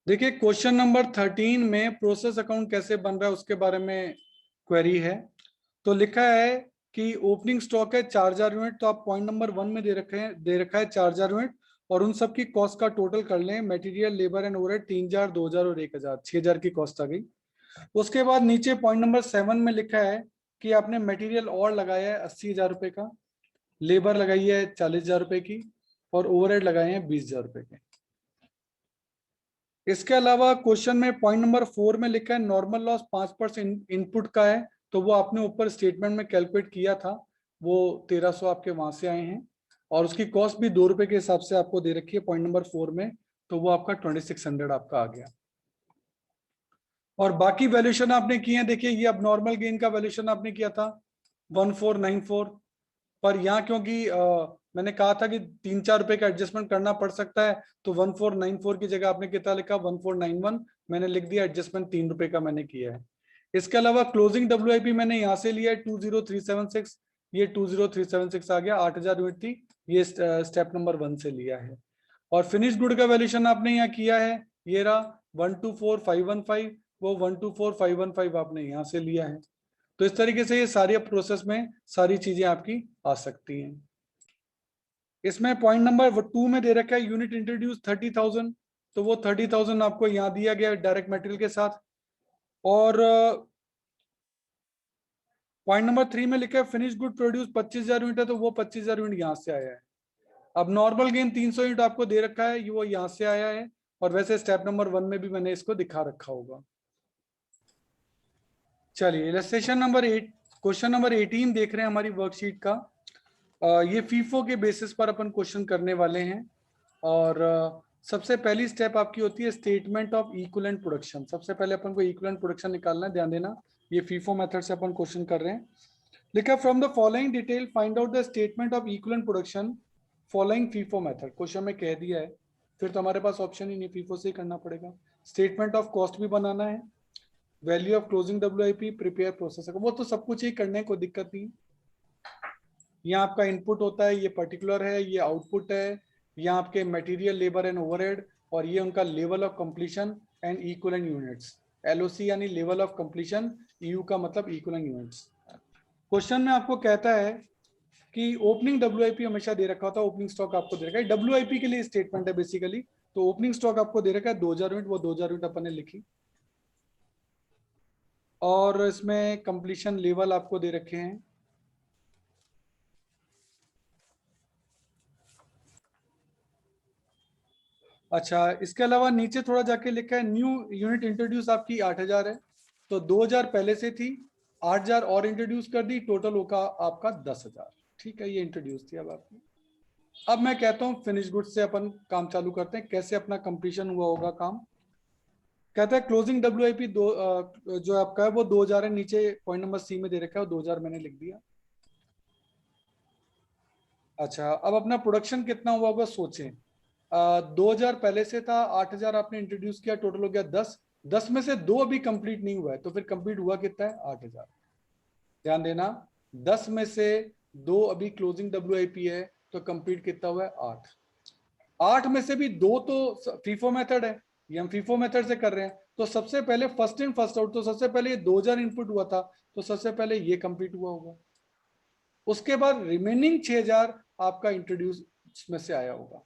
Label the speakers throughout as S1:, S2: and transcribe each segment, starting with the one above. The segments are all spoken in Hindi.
S1: देखिए क्वेश्चन नंबर 13 में प्रोसेस अकाउंट कैसे बन रहा है उसके बारे में क्वेरी है। तो लिखा है कि ओपनिंग स्टॉक है 4000 यूनिट। तो आप पॉइंट नंबर 1 में दे रखा है 4000 यूनिट और उन सब की कॉस्ट का टोटल कर लें। मटेरियल, लेबर एंड ओवरहेड 3000, 2000 और 1000, 6000 की कॉस्ट आ गई। उसके बाद नीचे पॉइंट नंबर 7 में लिखा है कि आपने मटेरियल और लगाया है 80,000 रुपए का, लेबर लगाई है 40,000 रुपए की और ओवरहेड लगाए हैं 20,000 रुपए के। इसके अलावा क्वेश्चन में पॉइंट नंबर 4 में लिखा है नॉर्मल लॉस 5% इनपुट का है। तो वो आपने ऊपर स्टेटमेंट में कैलकुलेट किया था, वो 1300 आपके वहां से आए हैं और उसकी कॉस्ट भी 2 रुपए के हिसाब से आपको दे रखी है पॉइंट नंबर 4 में। तो वो आपका 2600 आपका आ गया। और बाकी वैल्यूशन आपने किए हैं। देखिए ये अब नॉर्मल गेन का वैल्यूशन आपने किया था 1494, पर यहाँ क्योंकि मैंने कहा था कि 3-4 रुपए का एडजस्टमेंट करना पड़ सकता है, तो 1494 की जगह आपने कितना लिखा 1491, मैंने लिख दिया एडजस्टमेंट 3 रुपए का मैंने किया है। इसके अलावा क्लोजिंग WIP मैंने यहाँ से लिया है 20376, ये 20376 आ गया। 8000 यूनिट थी, ये स्टेप नंबर 1 से लिया है। और फिनिश गुड का वैल्यूशन आपने यहाँ किया है, ये रहा 124515, वो 124515 आपने यहाँ से लिया है। तो इस तरीके से ये सारी प्रोसेस में सारी चीजें आपकी आ सकती हैं। इसमें पॉइंट नंबर 2 में दे रखा है यूनिट इंट्रोड्यूस 30,000, तो वो 30,000 आपको यहाँ दिया गया डायरेक्ट मटेरियल के साथ। और पॉइंट नंबर 3 में लिखा है फिनिश गुड प्रोड्यूस 25,000 यूनिट है, तो वो 25,000 यूनिट यहाँ से आया है। अब नॉर्मल गेन 300 यूनिट आपको दे रखा है, वो यहाँ से आया है। और वैसे स्टेप नंबर 1 में भी मैंने इसको दिखा रखा होगा। चलिए इलस्ट्रेशन नंबर 8, क्वेश्चन नंबर 18 देख रहे हैं हमारी वर्कशीट का। ये फीफो के बेसिस पर अपन क्वेश्चन करने वाले हैं। और सबसे पहली स्टेप आपकी होती है स्टेटमेंट ऑफ इक्विवेलेंट प्रोडक्शन। सबसे पहले अपन को इक्विवेलेंट प्रोडक्शन निकालना है, ध्यान देना। ये फीफो मेथड से अपन क्वेश्चन कर रहे हैं। लिखा from the following detail find out the statement of equivalent production following FIFO method. Question में कह दिया है, फिर तो हमारे पास ऑप्शन ही नहीं, फीफो से ही करना पड़ेगा। स्टेटमेंट ऑफ कॉस्ट भी बनाना है, value of closing WIP, prepare process, वो तो सब कुछ ही करने को दिक्कत नहीं। यहाँ आपका इनपुट होता है, ये पर्टिकुलर है, ये आउटपुट है, यहाँ आपके मटेरियल, लेबर एंड ओवरहेड, और ये उनका level of completion and equivalent units. LOC यानी लेवल ऑफ कंप्लीशन, EU का मतलब इक्विवेलेंट यूनिट्स। क्वेश्चन में आपको कहता है कि ओपनिंग WIP हमेशा दे रखा होता है, ओपनिंग स्टॉक आपको दे रखा है, WIP के लिए स्टेटमेंट है बेसिकली। तो ओपनिंग स्टॉक आपको दे रखा है 2000 यूनिट, वो 2000 यूनिट अपन ने लिखी। और इसमें कंप्लीशन लेवल आपको दे रखे हैं। अच्छा, इसके अलावा नीचे थोड़ा जाके लिखा है न्यू यूनिट इंट्रोड्यूस आपकी 8000 है, तो 2000 पहले से थी, 8000 और इंट्रोड्यूस कर दी, टोटल होगा आपका 10,000। ठीक है, ये इंट्रोड्यूस थी अब आपकी। अब मैं कहता हूँ फिनिश गुड्स से अपन काम चालू करते हैं, कैसे अपना कंप्लीशन हुआ होगा काम। कहता है क्लोजिंग WIP जो आपका है वो 2000 है, नीचे पॉइंट नंबर C में दे रखा है, 2000 मैंने लिख दिया। अच्छा, अब अपना प्रोडक्शन कितना हुआ होगा सोचें। 2000 पहले से था, 8000 आपने इंट्रोड्यूस किया, टोटल हो गया 10। 10 में से 2 अभी कंप्लीट नहीं हुआ है, तो फिर कंप्लीट हुआ कितना है 8000। ध्यान देना, 10 में से 2 अभी क्लोजिंग WIP है, तो कंप्लीट कितना हुआ है 8। 8 में से भी 2 तो फीफो मेथड है, ये हम फीफो मेथड से कर रहे हैं। तो सबसे पहले फर्स्ट इन फर्स्ट आउट, तो सबसे पहले ये 2000 इनपुट हुआ था, तो सबसे पहले ये कंप्लीट हुआ होगा। उसके बाद रिमेनिंग 6000 आपका इंट्रोड्यूस में से आया होगा।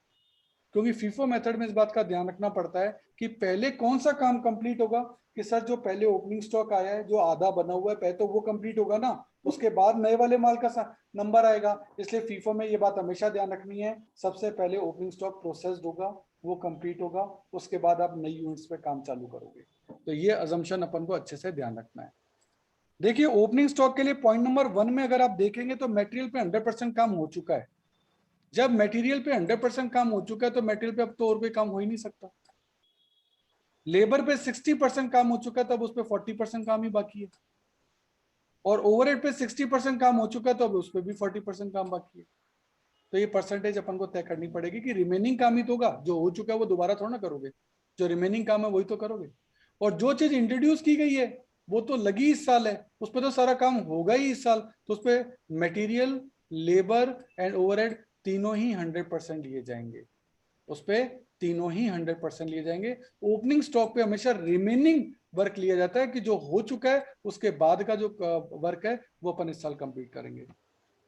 S1: क्योंकि फीफो मेथड में इस बात का ध्यान रखना पड़ता है कि पहले कौन सा काम कंप्लीट होगा, कि सर जो पहले ओपनिंग स्टॉक आया है, जो आधा बना हुआ है, पहले तो वो कंप्लीट होगा ना, उसके बाद नए वाले माल का नंबर आएगा। इसलिए फीफो में ये बात हमेशा ध्यान रखनी है, सबसे पहले ओपनिंग स्टॉक प्रोसेस्ड होगा, वो कंप्लीट होगा, उसके बाद आप नई यूनिट्स पे काम चालू करोगे। तो ये अजम्पशन अपन को अच्छे से ध्यान रखना है। देखिए ओपनिंग स्टॉक के लिए पॉइंट नंबर 1 में अगर आप देखेंगे तो मटेरियल पे 100% काम हो चुका है। जब मटेरियल पे 100% काम हो चुका है तो मटेरियल पे अब तो और कोई काम हो ही नहीं सकता। लेबर पे 60% काम हो चुका है, तब उस पर 40% काम ही बाकी है। और ओवरहेड पे 60% काम हो चुका है, तो अब उस पर भी 40% काम बाकी है। तो ये परसेंटेज अपन को तय करनी पड़ेगी कि रिमेनिंग काम ही तो होगा, जो हो चुका है वो दोबारा थोड़ा ना करोगे, जो रिमेनिंग काम है वही तो करोगे। और जो चीज इंट्रोड्यूस की गई है वो तो लगी इस साल है, उस पर तो सारा काम होगा ही इस साल, तो उस पर मटीरियल, लेबर एंड ओवरहेड तीनों ही 100% लिए जाएंगे, उस पर तीनों ही 100% लिए जाएंगे। ओपनिंग स्टॉक पे हमेशा रिमेनिंग वर्क लिया जाता है कि जो हो चुका है उसके बाद का जो वर्क है वो अपन इस साल कंप्लीट करेंगे।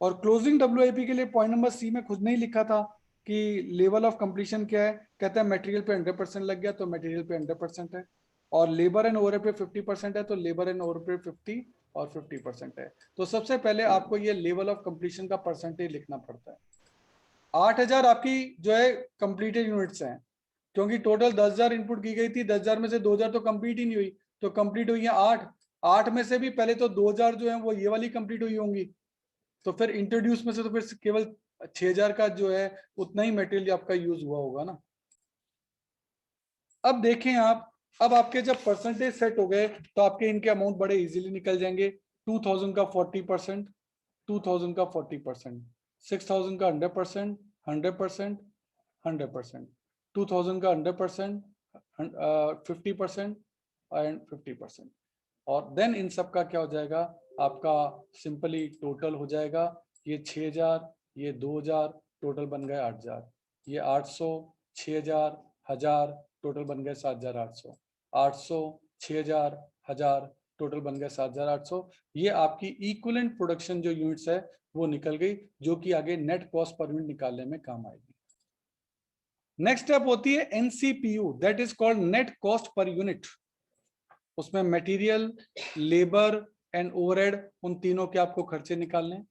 S1: और क्लोजिंग डब्ल्यूआईपी के लिए पॉइंट नंबर सी में खुद नहीं लिखा था कि लेवल ऑफ कंप्लीशन क्या है, कहता है मटेरियल पे 100% लग गया तो मटेरियल पे 100% है, और लेबर एंड ओवर पे 50% है तो लेबर एंड ओवर पे 50 और 50% है। तो सबसे पहले आपको ये लेवल ऑफ कंप्लीशन का परसेंटेज लिखना पड़ता है। 8000 आपकी जो है कंप्लीटेड यूनिट्स हैं, क्योंकि टोटल 10,000 इनपुट की गई थी, 10,000 में से 2,000 तो कंप्लीट ही नहीं हुई, तो कंप्लीट हुई है 8। 8 में से भी पहले तो 2,000 जो है वो ये वाली कंप्लीट हुई होंगी, तो फिर इंट्रोड्यूस में से तो फिर केवल 6,000 का जो है उतना ही मटेरियल आपका यूज हुआ होगा ना। अब देखें आप, अब आपके जब परसेंटेज सेट हो गए तो आपके इनके अमाउंट बड़े इजीली निकल जाएंगे। 2,000 का 40%, 2,000 का 40%, 6,000 का 100%, 100%, 100%, 2,000 का 100%, 50% एंड 50%। और देन इन सब का क्या हो जाएगा, आपका सिंपली टोटल हो जाएगा, ये 6,000, ये 2,000, टोटल बन गए 8,000, ये 800, 6,000, 1,000, टोटल बन गए 7,800, 800, 6,000, 1,000, टोटल बन गए 7,800। ये आपकी इक्विवेलेंट प्रोडक्शन जो यूनिट्स है वो निकल गई, जो कि आगे नेट कॉस्ट पर यूनिट निकालने में काम आएगी। नेक्स्ट स्टेप होती है NCPU, that is called net cost per unit. उसमें मटेरियल, लेबर एंड ओवरहेड, उन तीनों के आपको खर्चे निकालने।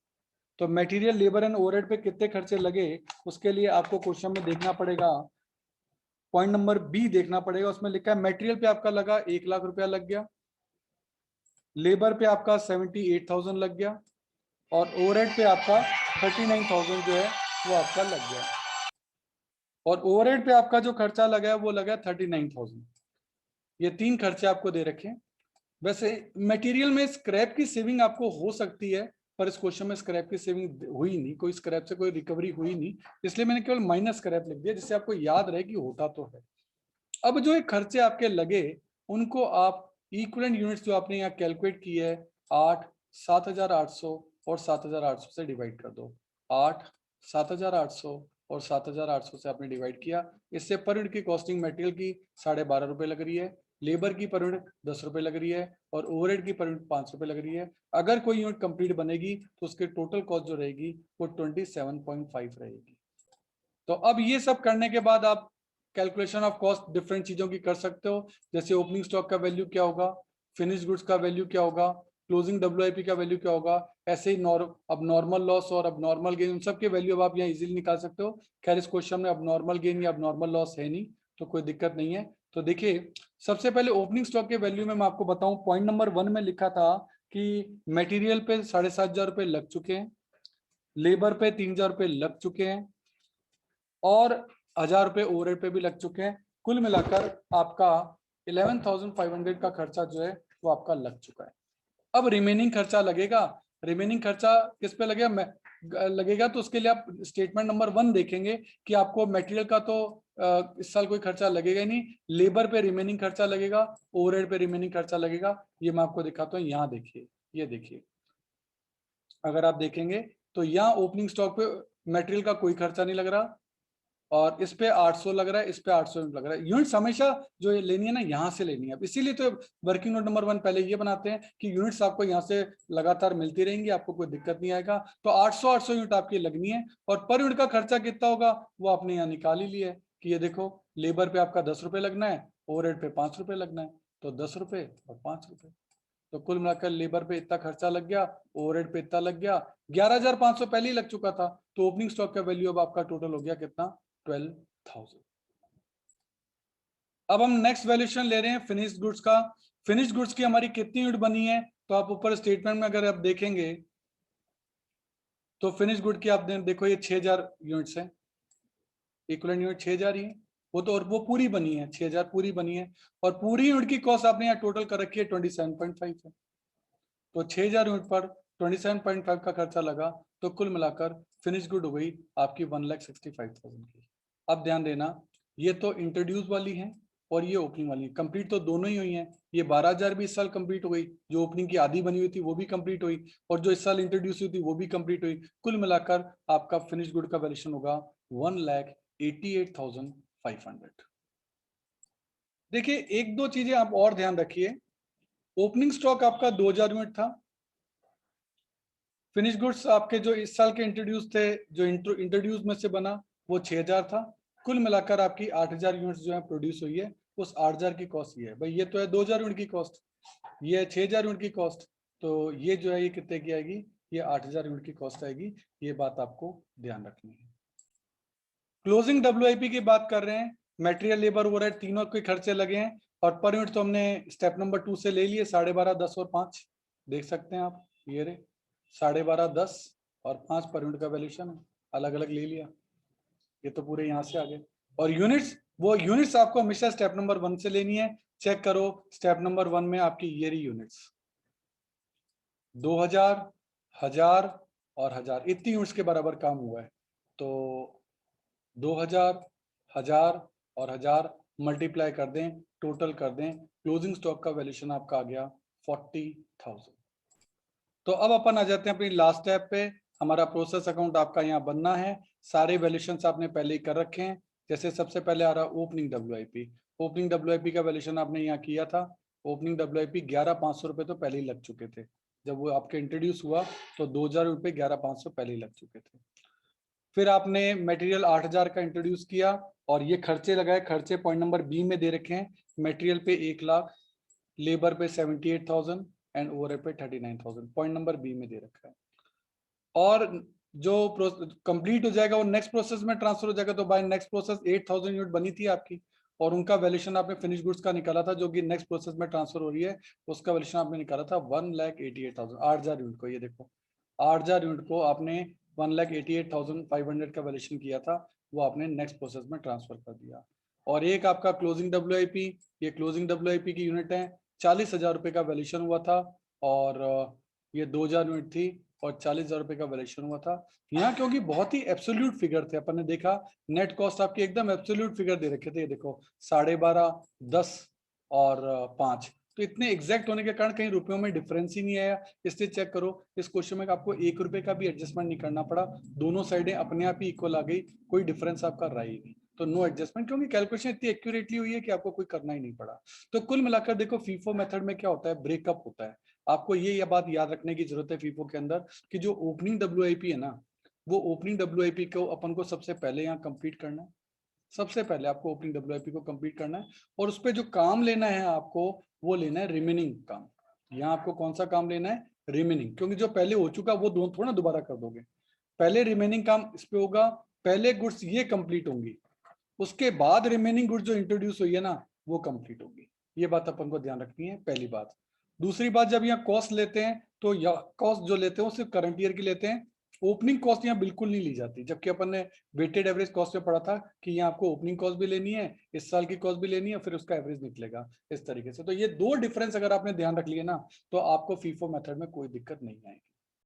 S1: तो मटेरियल, लेबर एंड ओवरहेड पे कितने खर्चे लगे, उसके लिए आपको क्वेश्चन में देखना पड़ेगा, पॉइंट नंबर बी देखना पड़ेगा। उसमें लिखा है मटेरियल पे आपका लगा 1,00,000 रुपया लग गया, लेबर पे आपका 78,000 लग गया, और ओवरहेड पे आपका 39,000 जो है वो आपका लग गया। और ओवरहेड पे आपका जो खर्चा लगा है वो लगा 39,000। ये तीन खर्चे आपको दे रखे हैं। वैसे मटेरियल में स्क्रैप की सेविंग आपको हो सकती है, पर इस क्वेश्चन में स्क्रैप की सेविंग हुई नहीं, कोई स्क्रैप से कोई रिकवरी हुई नहीं, इसलिए मैंने केवल माइनस स्क्रैप लिख दिया, जिससे आपको याद रहे कि होता तो है। अब जो खर्चे आपके लगे उनको आप इक्विवेलेंट यूनिट्स जो आपने यहाँ कैलकुलेट की है 8, 7,800 और 7,800 से डिवाइड कर दो। 8, 7,800 और 7,800 से आपने डिवाइड किया। इससे पर यूनिट की कॉस्टिंग मटेरियल की 12.5 रुपए लग रही है, लेबर की पर यूनिट 10 रुपए लग रही है, और ओवरहेड की पर यूनिट 5 रुपए लग रही है। अगर कोई यूनिट कंप्लीट बनेगी तो उसके टोटल कॉस्ट जो रहेगी वो 27.5 रहेगी। तो अब ये सब करने के बाद आप कैलकुलेशन ऑफ कॉस्ट डिफरेंट चीजों की कर सकते हो, जैसे ओपनिंग स्टॉक का वैल्यू क्या होगा, फिनिश गुड्स का वैल्यू क्या होगा, क्लोजिंग डब्ल्यूआईपी का वैल्यू क्या होगा, ऐसे ही अब नॉर्मल लॉस और अब नॉर्मल गेन, उन सब के वैल्यू अब आप यहाँ इजीली निकाल सकते हो। खैर इस क्वेश्चन में अब नॉर्मल गेन या अब नॉर्मल लॉस है नहीं, तो कोई दिक्कत नहीं है। तो देखिए सबसे पहले ओपनिंग स्टॉक के वैल्यू में मैं आपको बताऊं, पॉइंट नंबर 1 में लिखा था कि मटेरियल पे 7,500 रुपए लग चुके हैं, लेबर पे 3,000 रुपए लग चुके हैं, और 1,000 रुपए ओवरहेड पे भी लग चुके हैं। कुल मिलाकर आपका 11,500 का खर्चा जो है वो आपका लग चुका है। अब रिमेनिंग खर्चा लगेगा, रिमेनिंग खर्चा किस पे लगेगा, तो उसके लिए आप स्टेटमेंट नंबर 1 देखेंगे कि आपको मटेरियल का तो इस साल कोई खर्चा लगेगा ही नहीं, लेबर पे रिमेनिंग खर्चा लगेगा, ओवरहेड पे रिमेनिंग खर्चा लगेगा। ये मैं आपको दिखाता हूँ, यहाँ देखिए, ये देखिए, अगर आप देखेंगे तो यहाँ ओपनिंग स्टॉक पे मटेरियल का कोई खर्चा नहीं लग रहा, और इस पे 800 लग रहा है, इस पे 800 यूनिट लग रहा है। यूनिट्स हमेशा जो ये लेनी है ना, यहाँ से लेनी है, इसीलिए तो वर्किंग नोट नंबर 1 पहले ये बनाते हैं कि यूनिट्स आपको यहाँ से लगातार मिलती रहेंगी, आपको कोई दिक्कत नहीं आएगा। तो 800 यूनिट आपकी लगनी है, और पर यूनिट का खर्चा कितना होगा वो आपने यहाँ निकाल ही लिया है कि ये देखो, लेबर पे आपका 10 रुपए लगना है, ओवरहेड पे 5 रुपए लगना है, तो 10 रुपए और 5 रुपए, तो कुल मिलाकर लेबर पे इतना खर्चा लग गया, ओवरहेड पे इतना लग गया, 11,500 पहले ही लग चुका था। तो ओपनिंग स्टॉक का वैल्यू अब आपका टोटल हो गया कितना, 12,000। अब हम नेक्स्ट वैल्यूएशन ले रहे हैं फिनिश्ड गुड्स का। फिनिश्ड गुड्स की हमारी कितनी यूनिट बनी है, तो आप ऊपर स्टेटमेंट में अगर आप देखेंगे तो फिनिश गुड की आप देखो ये 6,000 यूनिट्स है, इक्विवेलेंट यूनिट 6,000 ही है वो तो, और वो पूरी बनी है, 6,000 पूरी बनी है, और पूरी यूनिट की कॉस्ट आपने यहाँ टोटल कर रखी है 27.5 है। तो 6,000 यूनिट पर 27.5 का खर्चा लगा, तो कुल मिलाकर फिनिश गुड हो गई आपकी 1,65,000 की। अब ध्यान देना, ये तो इंट्रोड्यूस वाली है और ये ओपनिंग वाली है, कंप्लीट तो दोनों ही हुई हैं। ये 12,000 भी इस साल कंप्लीट हो गई, जो ओपनिंग की आधी बनी हुई थी वो भी कंप्लीट हुई, और जो इस साल इंट्रोड्यूस हुई थी वो भी कंप्लीट हुई। कुल मिलाकर आपका फिनिश गुड का वैल्यूएशन होगा 1,88,500 500। देखिए एक दो चीजें आप और ध्यान रखिए, ओपनिंग स्टॉक आपका 2000 यूनिट था, फिनिश गुड्स आपके जो इस साल के इंट्रोड्यूस थे, जो इंट्रोड्यूस में से बना वो 6000 था। कुल मिलाकर आपकी 8000 यूनिट्स जो है प्रोड्यूस हुई है। उस 8000 की कॉस्ट ये है भाई, ये तो है 2000 यूनिट की कॉस्ट, ये है 6000 यूनिट की कॉस्ट, तो ये जो है ये कितने की आएगी, ये 8000 यूनिट की कॉस्ट आएगी। ये बात आपको ध्यान रखनी है। क्लोजिंग डब्ल्यूआईपी की बात कर रहे हैं, मटेरियल लेबर ओवरहेड तीनों के खर्चे लगे हैं, और पर यूनिट तो हमने स्टेप नंबर 2 से ले लिए, 12.5, 10 और 5 देख सकते हैं आप, ये रे 12.5, 10 और 5 पर यूनिट का वैल्यूएशन है, अलग अलग ले लिया, ये तो पूरे यहाँ से आ गए। और यूनिट्स, वो यूनिट्स आपको हमेशा स्टेप नंबर 1 से लेनी है। चेक करो स्टेप नंबर 1 में आपकी ये रही यूनिट्स, 2000, 1000 और 1000, इतनी यूनिट्स के बराबर काम हुआ है। तो 2000, 1000 और 1000 मल्टीप्लाई कर दें, टोटल कर दें, क्लोजिंग स्टॉक का वैल्यूएशन आपका आ गया 40,000। तो अब अपन आ जाते हैं अपनी लास्ट स्टेप पे। हमारा प्रोसेस अकाउंट आपका यहाँ बनना है, सारे वैल्यूएशंस आपने पहले ही कर रखे हैं। जैसे सबसे पहले आ रहा ओपनिंग डब्ल्यूआईपी, ओपनिंग डब्ल्यूआईपी का वैल्यूएशन आपने यहाँ किया था। ओपनिंग डब्ल्यूआईपी 11,500 रुपए तो पहले ही लग चुके थे, जब वो आपके इंट्रोड्यूस हुआ तो 2000 रुपए 11,500 पहले ही लग चुके थे। फिर आपने मटेरियल 8000 का इंट्रोड्यूस किया और ये खर्चे लगाए, खर्चे पॉइंट नंबर बी में दे रखे हैं। मटेरियल पे 1 लाख, लेबर पे 78,000 एंड ओवरहेड पे 39,000, पॉइंट नंबर बी में दे रखा है। और जो कंप्लीट हो जाएगा वो नेक्स्ट प्रोसेस में ट्रांसफर हो जाएगा, तो बाय नेक्स्ट प्रोसेस 8000 यूनिट बनी थी आपकी, और उनका वैल्यूएशन आपने फिनिश गुड्स का निकाला था, जो कि नेक्स्ट प्रोसेस में ट्रांसफर हो रही है, उसका वैल्यूएशन आपने निकाला था 1,88,000, 8000 यूनिट को, ये देखो 8000 यूनिट को आपने 1,88,500 का वैल्यूएशन किया था, वो आपने नेक्स्ट प्रोसेस में ट्रांसफर कर दिया। और एक आपका क्लोजिंग डब्ल्यूआईपी, ये क्लोजिंग डब्ल्यूआईपी की यूनिट है, 40,000 रुपए का वैल्यूएशन हुआ था, और ये 2000 यूनिट थी और 40,000 रुपए का वैल्यूएशन हुआ था। यहाँ क्योंकि बहुत ही एब्सोल्यूट फिगर थे, अपन ने देखा नेट कॉस्ट आपकी एकदम एब्सोल्यूट फिगर दे रखे थे, ये देखो 12.5, 10 और 5, तो इतने एग्जैक्ट होने के कारण कहीं रुपयों में डिफरेंस ही नहीं आया। इसलिए चेक करो इस क्वेश्चन में आपको 1 रुपए का भी एडजस्टमेंट नहीं करना पड़ा, दोनों साइडें अपने आप ही इक्वल आ गई, कोई डिफरेंस आपका रहा ही नहीं, तो नो एडजस्टमेंट, क्योंकि कैलकुलेशन इतनी एक्यूरेटली हुई है कि आपको कोई करना ही नहीं पड़ा। तो कुल मिलाकर देखो फीफो मेथड में क्या होता है, ब्रेकअप होता है। आपको ये बात याद रखने की जरूरत है फीफो के अंदर कि जो ओपनिंग डब्ल्यूआईपी है ना, वो ओपनिंग डब्ल्यूआईपी को अपन को सबसे पहले यहाँ कंप्लीट करना है, सबसे पहले आपको ओपनिंग डब्ल्यूआईपी को कंप्लीट करना है, और उस पर जो काम लेना है आपको, वो लेना है रिमेनिंग काम। यहाँ आपको कौन सा काम लेना है, रिमेनिंग, क्योंकि जो पहले हो चुका वो थोड़ा दोबारा कर दोगे, पहले रिमेनिंग काम इस पे होगा, पहले गुड्स ये कंप्लीट होंगी, उसके बाद रिमेनिंग गुड्स जो इंट्रोड्यूस हुई है ना वो कंप्लीट होगी। ये बात अपन को ध्यान रखनी है, पहली बात। दूसरी बात, जब यहाँ कॉस्ट लेते हैं तो कॉस्ट जो लेते हैं वो सिर्फ करंट ईयर की लेते हैं, ओपनिंग कॉस्ट यहाँ बिल्कुल नहीं ली जाती, जबकि अपन ने वेटेड एवरेज कॉस्ट में पढ़ा था कि यहाँ आपको ओपनिंग कॉस्ट भी लेनी है, इस साल की कॉस्ट भी लेनी है, फिर उसका एवरेज निकलेगा इस तरीके से। तो ये दो डिफरेंस अगर आपने ध्यान रख लिया ना, तो आपको फीफो मेथड में कोई दिक्कत नहीं आएगी।